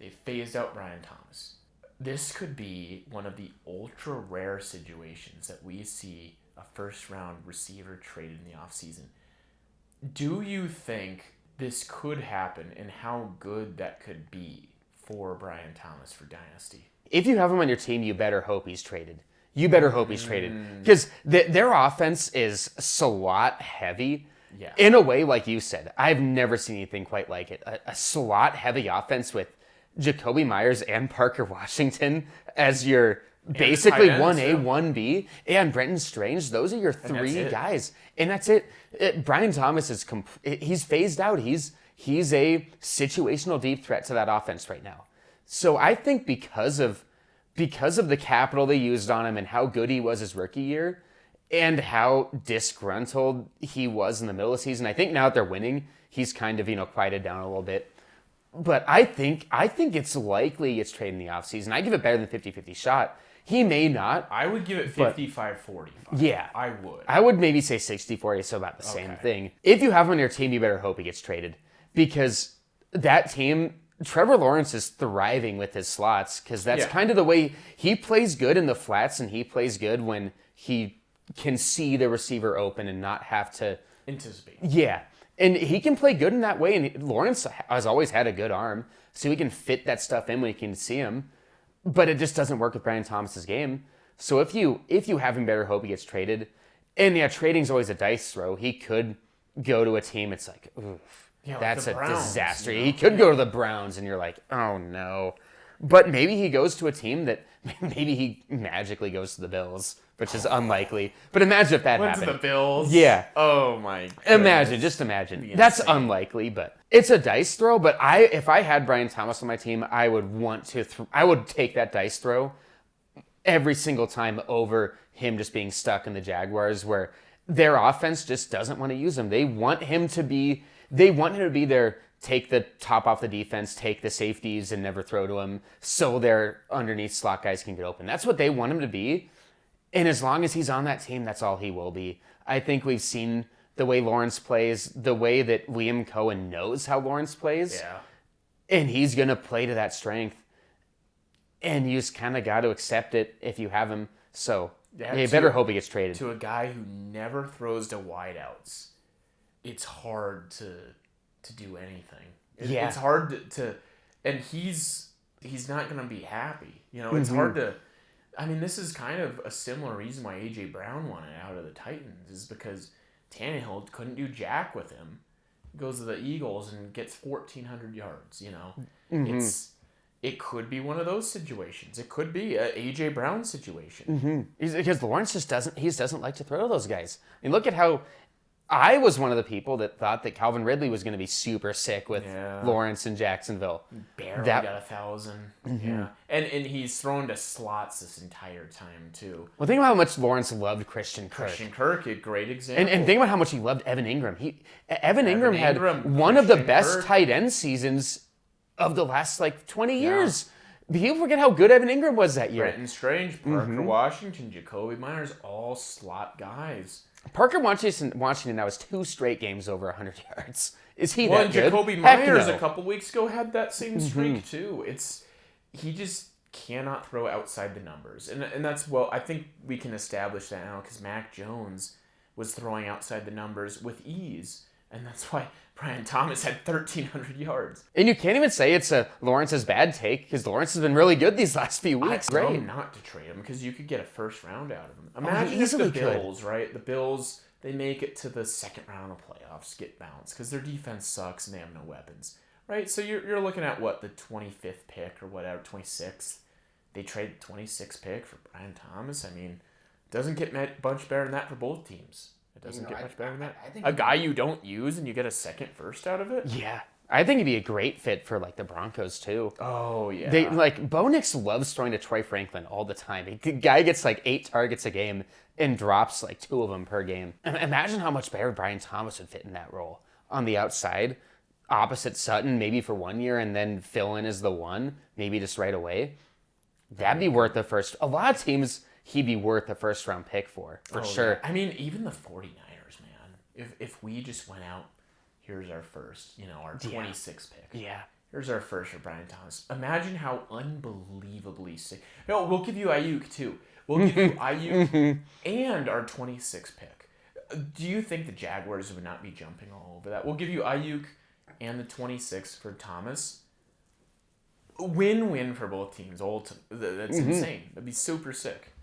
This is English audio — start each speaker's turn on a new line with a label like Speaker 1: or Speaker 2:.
Speaker 1: They phased out Brian Thomas. This could be one of the ultra rare situations that we see a first round receiver traded in the offseason. Do you think this could happen, and how good that could be for Brian Thomas for Dynasty?
Speaker 2: If you have him on your team, you better hope he's traded. You better hope he's traded. Because their offense is slot heavy.
Speaker 1: Yeah.
Speaker 2: In a way, like you said, I've never seen anything quite like it. A slot heavy offense with Jacoby Myers and Parker Washington as your basically 1A, 1B, and Brenton Strange. Those are your three guys. And that's it. Brian Thomas is he's phased out. He's a situational deep threat to that offense right now. So I think because of the capital they used on him and how good he was his rookie year and how disgruntled he was in the middle of the season, I think now that they're winning, he's kind of, quieted down a little bit. But I think it's likely he gets traded in the offseason. I give it better than 50-50 shot. He may not.
Speaker 1: I would give it 55-45.
Speaker 2: Yeah.
Speaker 1: I would.
Speaker 2: I would maybe say 60-40, so about the same thing. If you have him on your team, you better hope he gets traded. Because that team, Trevor Lawrence is thriving with his slots, because that's kind of the way he plays good in the flats, and he plays good when he can see the receiver open and not have to
Speaker 1: anticipate.
Speaker 2: Yeah. And he can play good in that way, and Lawrence has always had a good arm, so he can fit that stuff in when he can see him. But it just doesn't work with Brian Thomas's game. So if you have him, better hope he gets traded. And trading's always a dice throw. He could go to a team. It's like, oof, that's a disaster. He could go to the Browns, and you're like, oh no. But maybe he goes to a team that maybe he magically goes to the Bills, which is unlikely. But imagine if that
Speaker 1: Went
Speaker 2: happened.
Speaker 1: to the Bills?
Speaker 2: Yeah.
Speaker 1: Oh my goodness.
Speaker 2: Just imagine. That's unlikely, but it's a dice throw. But if I had Brian Thomas on my team, I would want to. I would take that dice throw every single time over him just being stuck in the Jaguars, where their offense just doesn't want to use him. They want him to be. They want him to be their take the top off the defense, take the safeties, and never throw to him, so their underneath slot guys can get open. That's what they want him to be. And as long as he's on that team, that's all he will be. I think we've seen the way Lawrence plays, the way that Liam Cohen knows how Lawrence plays.
Speaker 1: Yeah.
Speaker 2: And he's going to play to that strength. And you just kind of got to accept it if you have him. So, you better hope he gets traded.
Speaker 1: To a guy who never throws to wideouts, it's hard to do anything. It's hard to and he's not going to be happy. It's hard to... I mean, this is kind of a similar reason why A.J. Brown wanted out of the Titans, is because Tannehill couldn't do jack with him. He goes to the Eagles and gets 1,400 yards, It could be one of those situations. It could be a A.J. Brown situation.
Speaker 2: Because Lawrence just doesn't like to throw to those guys. And look at how... I was one of the people that thought that Calvin Ridley was going to be super sick with Lawrence in Jacksonville.
Speaker 1: Barely got 1,000. Yeah. And he's thrown to slots this entire time, too.
Speaker 2: Well, think about how much Lawrence loved Christian Kirk.
Speaker 1: Christian Kirk, a great example.
Speaker 2: And think about how much he loved Evan Ingram. Evan Ingram had one of the best tight end seasons of the last, 20 years. People forget how good Evan Ingram was that year.
Speaker 1: Brenton Strange, Parker Washington, Jacoby Myers, all slot guys.
Speaker 2: Parker Washington now has 2 straight games over 100 yards. Is he
Speaker 1: that
Speaker 2: good?
Speaker 1: Jacoby Myers a couple weeks ago had that same streak too. He just cannot throw outside the numbers. And that's, I think we can establish that now because Mac Jones was throwing outside the numbers with ease. And that's why Brian Thomas had 1,300 yards.
Speaker 2: And you can't even say it's Lawrence's bad take, because Lawrence has been really good these last few weeks.
Speaker 1: I told him not to trade him because you could get a first round out of him. Imagine if the Bills, right? The Bills, they make it to the second round of playoffs, get bounced, because their defense sucks and they have no weapons, right? So you're looking at, the 25th pick or whatever, 26th. They trade the 26th pick for Brian Thomas. I mean, doesn't get much better than that for both teams. It doesn't get much better than that. A guy you don't use and you get a second first out of it?
Speaker 2: Yeah. I think he'd be a great fit for, the Broncos, too.
Speaker 1: Oh, yeah.
Speaker 2: Bo Nix loves throwing to Troy Franklin all the time. The guy gets, 8 targets a game and drops, 2 of them per game. Imagine how much better Brian Thomas would fit in that role. On the outside, opposite Sutton, maybe for 1 year, and then fill in as the one, maybe just right away. That'd be worth the first... A lot of teams... he'd be worth a first-round pick for sure.
Speaker 1: Yeah. I mean, even the 49ers, man. If we just went out, here's our first, our 26th pick.
Speaker 2: Yeah.
Speaker 1: Here's our first for Brian Thomas. Imagine how unbelievably sick. No, we'll give you Ayuk too. We'll give you Ayuk and our 26th pick. Do you think the Jaguars would not be jumping all over that? We'll give you Ayuk and the 26th for Thomas. Win-win for both teams. That's insane. That'd be super sick.